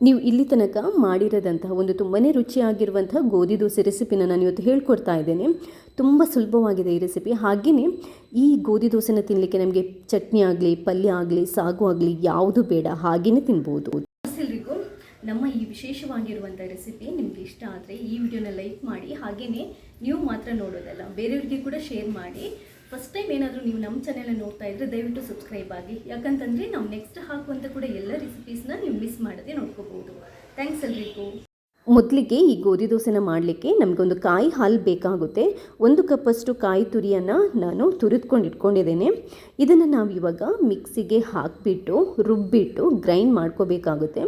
ನೀವು ಇಲ್ಲಿ ತನಕ ಮಾಡಿರೋದಂತಹ ಒಂದು ತುಂಬಾ ರುಚಿಯಾಗಿರುವಂತಹ ಗೋಧಿ ದೋಸೆ ರೆಸಿಪಿನ ನಾನು ಇವತ್ತು ಹೇಳ್ಕೊಡ್ತಾ ಇದ್ದೇನೆ. ತುಂಬ ಸುಲಭವಾಗಿದೆ ಈ ರೆಸಿಪಿ. ಹಾಗೆಯೇ ಈ ಗೋಧಿ ದೋಸೆನ ತಿನ್ನಲಿಕ್ಕೆ ನಮಗೆ ಚಟ್ನಿ ಆಗಲಿ, ಪಲ್ಯ ಆಗಲಿ, ಸಾಗು ಆಗಲಿ ಯಾವುದು ಬೇಡ, ಹಾಗೆಯೇ ತಿನ್ಬೋದು. ಎಲ್ರಿಗೂ ನಮ್ಮ ಈ ವಿಶೇಷವಾಗಿರುವಂಥ ರೆಸಿಪಿ ನಿಮಗೆ ಇಷ್ಟ ಆದರೆ ಈ ವಿಡಿಯೋನ ಲೈಕ್ ಮಾಡಿ, ಹಾಗೆಯೇ ನೀವು ಮಾತ್ರ ನೋಡೋದಲ್ಲ, ಬೇರೆಯವರಿಗೆ ಕೂಡ ಶೇರ್ ಮಾಡಿ. ಫಸ್ಟ್ ಟೈಮ್ ಏನಾದರೂ ನೀವು ನಮ್ಮ ಚಾನೆಲ್ನ ನೋಡ್ತಾ ಇದ್ದರೆ ದಯವಿಟ್ಟು ಸಬ್ಸ್ಕ್ರೈಬ್ ಆಗಿ, ಯಾಕಂತಂದರೆ ನಾವು ನೆಕ್ಸ್ಟ್ ಹಾಕುವಂಥ ಕೂಡ ಎಲ್ಲ ರೆಸಿಪೀಸ್ನ ನೀವು ಮಿಸ್ ಮಾಡದೆ ನೋಡ್ಕೋಬೋದು. ಥ್ಯಾಂಕ್ಸ್ ಎಲ್ರಿಗೂ. ಮೊದಲಿಗೆ ಈ ಗೋಧಿ ದೋಸೆನ ಮಾಡಲಿಕ್ಕೆ ನಮಗೊಂದು ಕಾಯಿ ಹಾಲು ಬೇಕಾಗುತ್ತೆ. 1 ಕಪ್ಪಷ್ಟು ಕಾಯಿ ತುರಿಯನ್ನು ನಾನು ತುರಿದುಕೊಂಡು ಇಟ್ಕೊಂಡಿದ್ದೇನೆ. ಇದನ್ನು ನಾವು ಇವಾಗ ಮಿಕ್ಸಿಗೆ ಹಾಕಿಬಿಟ್ಟು ರುಬ್ಬಿಟ್ಟು ಗ್ರೈಂಡ್ ಮಾಡ್ಕೋಬೇಕಾಗುತ್ತೆ.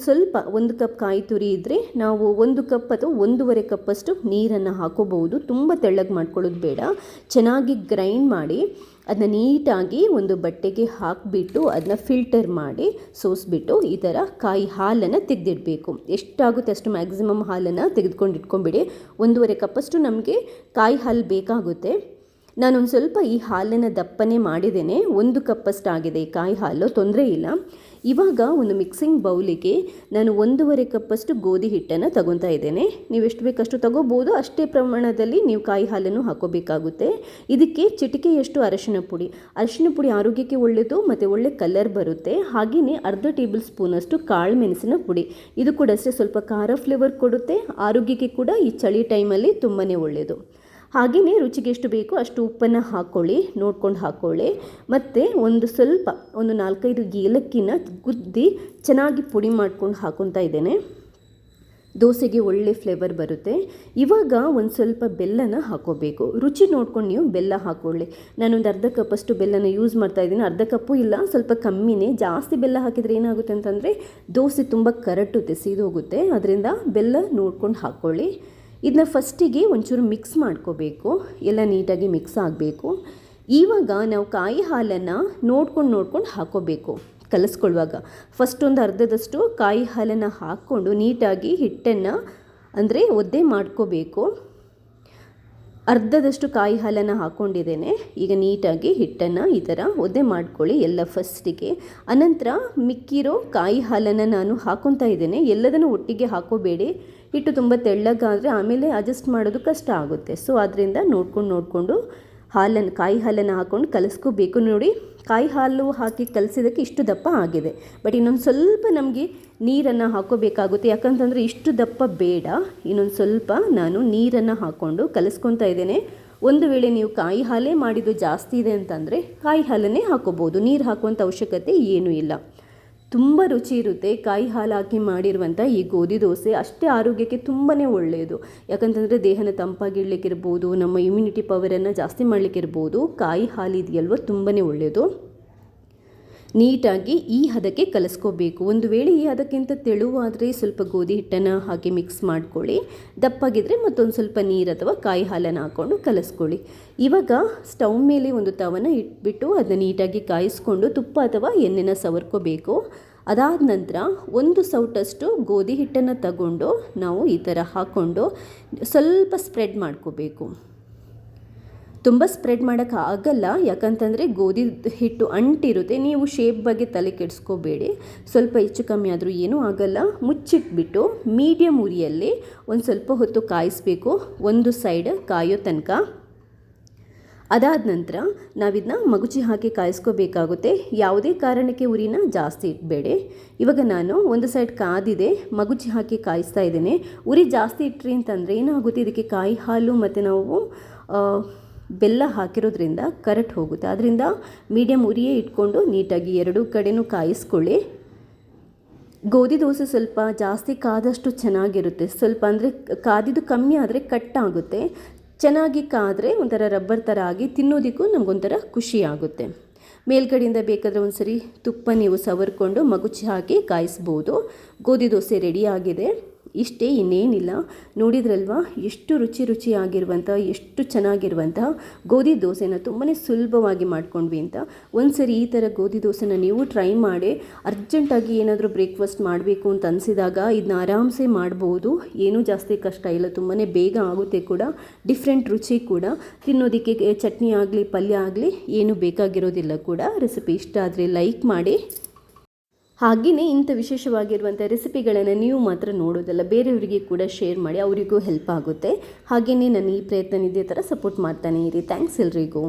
ಸ್ವಲ್ಪ 1 ಕಪ್ ಕಾಯಿ ತುರಿ ಇದ್ದರೆ ನಾವು 1 ಕಪ್ ಅಥವಾ 1.5 ಕಪ್ಪಷ್ಟು ನೀರನ್ನು ಹಾಕೋಬಹುದು. ತುಂಬ ತೆಳ್ಳಗೆ ಮಾಡ್ಕೊಳ್ಳೋದು ಬೇಡ. ಚೆನ್ನಾಗಿ ಗ್ರೈಂಡ್ ಮಾಡಿ ಅದನ್ನ ನೀಟಾಗಿ ಒಂದು ಬಟ್ಟೆಗೆ ಹಾಕಿಬಿಟ್ಟು ಅದನ್ನ ಫಿಲ್ಟರ್ ಮಾಡಿ ಸೋಸಿಬಿಟ್ಟು ಈ ಥರ ಕಾಯಿ ಹಾಲನ್ನು ತೆಗೆದಿಡಬೇಕು. ಎಷ್ಟಾಗುತ್ತೆ ಅಷ್ಟು ಮ್ಯಾಕ್ಸಿಮಮ್ ಹಾಲನ್ನು ತೆಗೆದುಕೊಂಡು ಇಟ್ಕೊಂಬಿಡಿ. 1.5 ಕಪ್ಪಷ್ಟು ನಮಗೆ ಕಾಯಿ ಹಾಲು ಬೇಕಾಗುತ್ತೆ. ನಾನೊಂದು ಸ್ವಲ್ಪ ಈ ಹಾಲನ್ನು ದಪ್ಪನೆ ಮಾಡಿದ್ದೇನೆ. 1 ಕಪ್ಪಷ್ಟು ಆಗಿದೆ ಈ ಕಾಯಿ ಹಾಲು, ತೊಂದರೆ ಇಲ್ಲ. ಇವಾಗ ಒಂದು ಮಿಕ್ಸಿಂಗ್ ಬೌಲಿಗೆ ನಾನು 1.5 ಕಪ್ಪಷ್ಟು ಗೋಧಿ ಹಿಟ್ಟನ್ನು ತಗೊತಾ ಇದ್ದೇನೆ. ನೀವು ಎಷ್ಟು ಬೇಕಷ್ಟು ತಗೋಬೋದು, ಅಷ್ಟೇ ಪ್ರಮಾಣದಲ್ಲಿ ನೀವು ಕಾಯಿ ಹಾಲನ್ನು ಹಾಕೋಬೇಕಾಗುತ್ತೆ. ಇದಕ್ಕೆ ಚಿಟಿಕೆಯಷ್ಟು ಅರಿಶಿನ ಪುಡಿ ಆರೋಗ್ಯಕ್ಕೆ ಒಳ್ಳೆಯದು ಮತ್ತು ಒಳ್ಳೆ ಕಲರ್ ಬರುತ್ತೆ. ಹಾಗೆಯೇ ಅರ್ಧ ಟೇಬಲ್ ಸ್ಪೂನಷ್ಟು ಕಾಳು ಮೆಣಸಿನ ಪುಡಿ, ಇದು ಕೂಡ ಅಷ್ಟೇ ಸ್ವಲ್ಪ ಖಾರ ಫ್ಲೇವರ್ ಕೊಡುತ್ತೆ. ಆರೋಗ್ಯಕ್ಕೆ ಕೂಡ ಈ ಚಳಿ ಟೈಮಲ್ಲಿ ತುಂಬಾ ಒಳ್ಳೆಯದು. ಹಾಗೆಯೇ ರುಚಿಗೆ ಎಷ್ಟು ಬೇಕೋ ಅಷ್ಟು ಉಪ್ಪನ್ನು ಹಾಕ್ಕೊಳ್ಳಿ, ನೋಡ್ಕೊಂಡು ಹಾಕ್ಕೊಳ್ಳಿ. ಮತ್ತು ಒಂದು 4-5 ಏಲಕ್ಕಿನ ಗುದ್ದಿ ಚೆನ್ನಾಗಿ ಪುಡಿ ಮಾಡ್ಕೊಂಡು ಹಾಕೊತಾ ಇದ್ದೇನೆ. ದೋಸೆಗೆ ಒಳ್ಳೆ ಫ್ಲೇವರ್ ಬರುತ್ತೆ. ಇವಾಗ ಒಂದು ಸ್ವಲ್ಪ ಬೆಲ್ಲನ ಹಾಕೋಬೇಕು. ರುಚಿ ನೋಡ್ಕೊಂಡು ನೀವು ಬೆಲ್ಲ ಹಾಕ್ಕೊಳ್ಳಿ. ನಾನೊಂದು ಅರ್ಧ ಕಪ್ಪಷ್ಟು ಬೆಲ್ಲನ ಯೂಸ್ ಮಾಡ್ತಾ ಇದ್ದೀನಿ. ಅರ್ಧ ಕಪ್ಪು ಇಲ್ಲ, ಸ್ವಲ್ಪ ಕಮ್ಮಿನೇ. ಜಾಸ್ತಿ ಬೆಲ್ಲ ಹಾಕಿದರೆ ಏನಾಗುತ್ತೆ ಅಂತಂದರೆ ದೋಸೆ ತುಂಬ ಕರಟುತ್ತೆ, ಸೀದೋಗುತ್ತೆ. ಅದರಿಂದ ಬೆಲ್ಲ ನೋಡ್ಕೊಂಡು ಹಾಕ್ಕೊಳ್ಳಿ. ಇದನ್ನ ಫಸ್ಟಿಗೆ ಒಂಚೂರು ಮಿಕ್ಸ್ ಮಾಡ್ಕೋಬೇಕು, ಎಲ್ಲ ನೀಟಾಗಿ ಮಿಕ್ಸ್ ಆಗಬೇಕು. ಇವಾಗ ನಾವು ಕಾಯಿ ಹಾಲನ್ನು ನೋಡ್ಕೊಂಡು ಹಾಕೋಬೇಕು. ಕಲಿಸ್ಕೊಳ್ಳುವಾಗ ಫಸ್ಟ್ ಒಂದು ಅರ್ಧದಷ್ಟು ಕಾಯಿ ಹಾಲನ್ನು ಹಾಕ್ಕೊಂಡು ನೀಟಾಗಿ ಹಿಟ್ಟನ್ನು ಅಂದರೆ ಒದ್ದೆ ಮಾಡ್ಕೋಬೇಕು. ಅರ್ಧದಷ್ಟು ಕಾಯಿ ಹಾಲನ್ನು ಹಾಕ್ಕೊಂಡಿದ್ದೇನೆ. ಈಗ ನೀಟಾಗಿ ಹಿಟ್ಟನ್ನು ಈ ಥರ ಒದ್ದೆ ಮಾಡ್ಕೊಳ್ಳಿ ಎಲ್ಲ ಫಸ್ಟಿಗೆ. ಅನಂತರ ಮಿಕ್ಕಿರೋ ಕಾಯಿ ಹಾಲನ್ನು ನಾನು ಹಾಕ್ಕೊತಾ ಇದ್ದೇನೆ. ಎಲ್ಲದನ್ನು ಒಟ್ಟಿಗೆ ಹಾಕೋಬೇಡಿ, ಹಿಟ್ಟು ತುಂಬ ತೆಳ್ಳಗಾದರೆ ಆಮೇಲೆ ಅಡ್ಜಸ್ಟ್ ಮಾಡೋದು ಕಷ್ಟ ಆಗುತ್ತೆ. ಸೊ ಅದರಿಂದ ನೋಡಿಕೊಂಡು ಕಾಯಿ ಹಾಲನ್ನು ಹಾಕ್ಕೊಂಡು ಕಲಿಸ್ಕೋಬೇಕು. ನೋಡಿ, ಕಾಯಿ ಹಾಲು ಹಾಕಿ ಕಲಸಿದ್ದಕ್ಕೆ ಇಷ್ಟು ದಪ್ಪ ಆಗಿದೆ. ಬಟ್ ಇನ್ನೊಂದು ಸ್ವಲ್ಪ ನಮಗೆ ನೀರನ್ನು ಹಾಕೋಬೇಕಾಗುತ್ತೆ, ಯಾಕಂತಂದರೆ ಇಷ್ಟು ದಪ್ಪ ಬೇಡ. ಇನ್ನೊಂದು ಸ್ವಲ್ಪ ನಾನು ನೀರನ್ನು ಹಾಕ್ಕೊಂಡು ಕಲಿಸ್ಕೊತಾ ಇದ್ದೇನೆ. ಒಂದು ವೇಳೆ ನೀವು ಕಾಯಿ ಹಾಲೇ ಮಾಡಿದ್ದು ಜಾಸ್ತಿ ಇದೆ ಅಂತಂದರೆ ಕಾಯಿ ಹಾಲನ್ನೇ ಹಾಕೋಬೋದು, ನೀರು ಹಾಕುವಂಥ ಅವಶ್ಯಕತೆ ಏನೂ ಇಲ್ಲ. ತುಂಬ ರುಚಿ ಇರುತ್ತೆ. ಕಾಯಿ ಹಾಲು ಹಾಕಿ ಮಾಡಿರುವಂಥ ಈ ಗೋಧಿ ದೋಸೆ ಅಷ್ಟೇ ಆರೋಗ್ಯಕ್ಕೆ ತುಂಬಾ ಒಳ್ಳೆಯದು. ಯಾಕಂತಂದರೆ ದೇಹನ ತಂಪಾಗಿಡ್ಲಿಕ್ಕಿರ್ಬೋದು, ನಮ್ಮ ಇಮ್ಯುನಿಟಿ ಪವರನ್ನು ಜಾಸ್ತಿ ಮಾಡಲಿಕ್ಕಿರ್ಬೋದು. ಕಾಯಿ ಹಾಲು ಇದೆಯಲ್ವ ತುಂಬಾ ಒಳ್ಳೆಯದು. ನೀಟಾಗಿ ಈ ಹದಕ್ಕೆ ಕಲಿಸ್ಕೋಬೇಕು. ಒಂದು ವೇಳೆ ಈ ಹದಕ್ಕಿಂತ ತೆಳುವಾದರೆ ಸ್ವಲ್ಪ ಗೋಧಿ ಹಿಟ್ಟನ್ನು ಹಾಕಿ ಮಿಕ್ಸ್ ಮಾಡ್ಕೊಳ್ಳಿ. ದಪ್ಪಾಗಿದ್ದರೆ ಮತ್ತೊಂದು ಸ್ವಲ್ಪ ನೀರು ಅಥವಾ ಕಾಯಿ ಹಾಲನ್ನು ಹಾಕ್ಕೊಂಡು ಕಲಿಸ್ಕೊಳ್ಳಿ. ಇವಾಗ ಸ್ಟವ್ ಮೇಲೆ ಒಂದು ತವನ ಇಟ್ಬಿಟ್ಟು ಅದನ್ನ ನೀಟಾಗಿ ಕಾಯಿಸ್ಕೊಂಡು ತುಪ್ಪ ಅಥವಾ ಎಣ್ಣೆನ ಸವರ್ಕೋಬೇಕು. ಅದಾದ ನಂತರ 1 ಸೌಟಷ್ಟು ಗೋಧಿ ಹಿಟ್ಟನ್ನು ತಗೊಂಡು ನಾವು ಈ ಥರ ಹಾಕ್ಕೊಂಡು ಸ್ವಲ್ಪ ಸ್ಪ್ರೆಡ್ ಮಾಡ್ಕೋಬೇಕು. ತುಂಬ ಸ್ಪ್ರೆಡ್ ಮಾಡೋಕ್ಕಾಗಲ್ಲ, ಯಾಕಂತಂದರೆ ಗೋಧಿ ಹಿಟ್ಟು ಅಂಟಿರುತ್ತೆ. ನೀವು ಶೇಪ್ ಬಗ್ಗೆ ತಲೆ ಕೆಡಿಸ್ಕೋಬೇಡಿ. ಸ್ವಲ್ಪ ಹೆಚ್ಚು ಕಮ್ಮಿ ಆದರೂ ಏನೂ ಆಗಲ್ಲ. ಮುಚ್ಚಿಟ್ಬಿಟ್ಟು ಮೀಡಿಯಮ್ ಉರಿಯಲ್ಲಿ ಒಂದು ಸ್ವಲ್ಪ ಹೊತ್ತು ಕಾಯಿಸಬೇಕು, ಒಂದು ಸೈಡ್ ಕಾಯೋ ತನಕ. ಅದಾದ ನಂತರ ನಾವಿದನ್ನ ಮಗುಚಿ ಹಾಕಿ ಕಾಯಿಸ್ಕೋಬೇಕಾಗುತ್ತೆ. ಯಾವುದೇ ಕಾರಣಕ್ಕೆ ಉರಿನ ಜಾಸ್ತಿ ಇಟ್ಬೇಡಿ. ಇವಾಗ ನಾನು ಒಂದು ಸೈಡ್ ಕಾದಿದೆ, ಮಗುಚಿ ಹಾಕಿ ಕಾಯಿಸ್ತಾ ಇದ್ದೇನೆ. ಉರಿ ಜಾಸ್ತಿ ಇಟ್ರಿ ಅಂತಂದರೆ ಏನಾಗುತ್ತೆ, ಇದಕ್ಕೆ ಕಾಯಿ ಹಾಲು ಮತ್ತು ನಾವು ಬೆಲ್ಲ ಹಾಕಿರೋದ್ರಿಂದ ಕರಟ್ ಹೋಗುತ್ತೆ. ಅದರಿಂದ ಮೀಡಿಯಮ್ ಉರಿಯೇ ಇಟ್ಕೊಂಡು ನೀಟಾಗಿ 2 ಕಡೆನೂ ಕಾಯಿಸ್ಕೊಳ್ಳಿ. ಗೋಧಿ ದೋಸೆ ಸ್ವಲ್ಪ ಜಾಸ್ತಿ ಕಾದಷ್ಟು ಚೆನ್ನಾಗಿರುತ್ತೆ. ಸ್ವಲ್ಪ ಅಂದರೆ ಕಾದಿದ್ದು ಕಮ್ಮಿ ಆದರೆ ಕಟ್ಟಾಗುತ್ತೆ. ಚೆನ್ನಾಗಿ ಕಾದರೆ ಒಂಥರ ರಬ್ಬರ್ ಥರ ಆಗಿ ತಿನ್ನೋದಕ್ಕೂ ನಮಗೊಂಥರ ಖುಷಿ ಆಗುತ್ತೆ. ಮೇಲ್ಗಡೆಯಿಂದ ಬೇಕಾದರೆ ಒಂದು ಸರಿ ತುಪ್ಪ ನೀವು ಸವರ್ಕೊಂಡು ಮಗುಚಿ ಹಾಕಿ ಕಾಯಿಸ್ಬೋದು. ಗೋಧಿ ದೋಸೆ ರೆಡಿ ಆಗಿದೆ. ಇಷ್ಟೇ, ಇನ್ನೇನಿಲ್ಲ. ನೋಡಿದ್ರಲ್ವಾ ಎಷ್ಟು ರುಚಿಯಾಗಿರುವಂಥ, ಎಷ್ಟು ಚೆನ್ನಾಗಿರುವಂತಹ ಗೋಧಿ ದೋಸೆನ ತುಂಬಾ ಸುಲಭವಾಗಿ ಮಾಡ್ಕೊಂಡ್ವಿ ಅಂತ. ಒಂದು ಸರಿ ಈ ಥರ ಗೋಧಿ ದೋಸೆನ ನೀವು ಟ್ರೈ ಮಾಡಿ. ಅರ್ಜೆಂಟಾಗಿ ಏನಾದರೂ ಬ್ರೇಕ್ಫಾಸ್ಟ್ ಮಾಡಬೇಕು ಅಂತ ಅನಿಸಿದಾಗ ಇದನ್ನ ಆರಾಮ್ಸೆ ಮಾಡ್ಬೋದು. ಏನೂ ಜಾಸ್ತಿ ಕಷ್ಟ ಇಲ್ಲ, ತುಂಬಾ ಬೇಗ ಆಗುತ್ತೆ ಕೂಡ, ಡಿಫ್ರೆಂಟ್ ರುಚಿ ಕೂಡ. ತಿನ್ನೋದಕ್ಕೆ ಚಟ್ನಿ ಆಗಲಿ ಪಲ್ಯ ಆಗಲಿ ಏನೂ ಬೇಕಾಗಿರೋದಿಲ್ಲ ಕೂಡ. ರೆಸಿಪಿ ಇಷ್ಟ ಆದರೆ ಲೈಕ್ ಮಾಡಿ. ಹಾಗೆಯೇ ಇಂಥ ವಿಶೇಷವಾಗಿರುವಂಥ ರೆಸಿಪಿಗಳನ್ನು ನೀವು ಮಾತ್ರ ನೋಡೋದಲ್ಲ, ಬೇರೆಯವರಿಗೆ ಕೂಡ ಶೇರ್ ಮಾಡಿ, ಅವರಿಗೂ ಹೆಲ್ಪ್ ಆಗುತ್ತೆ. ಹಾಗೆಯೇ ನನ್ನ ಈ ಪ್ರಯತ್ನ ಇದೇ ಥರ ಸಪೋರ್ಟ್ ಮಾಡ್ತಾನೆ ಇರಿ. ಥ್ಯಾಂಕ್ಸ್ ಎಲ್ರಿಗೂ.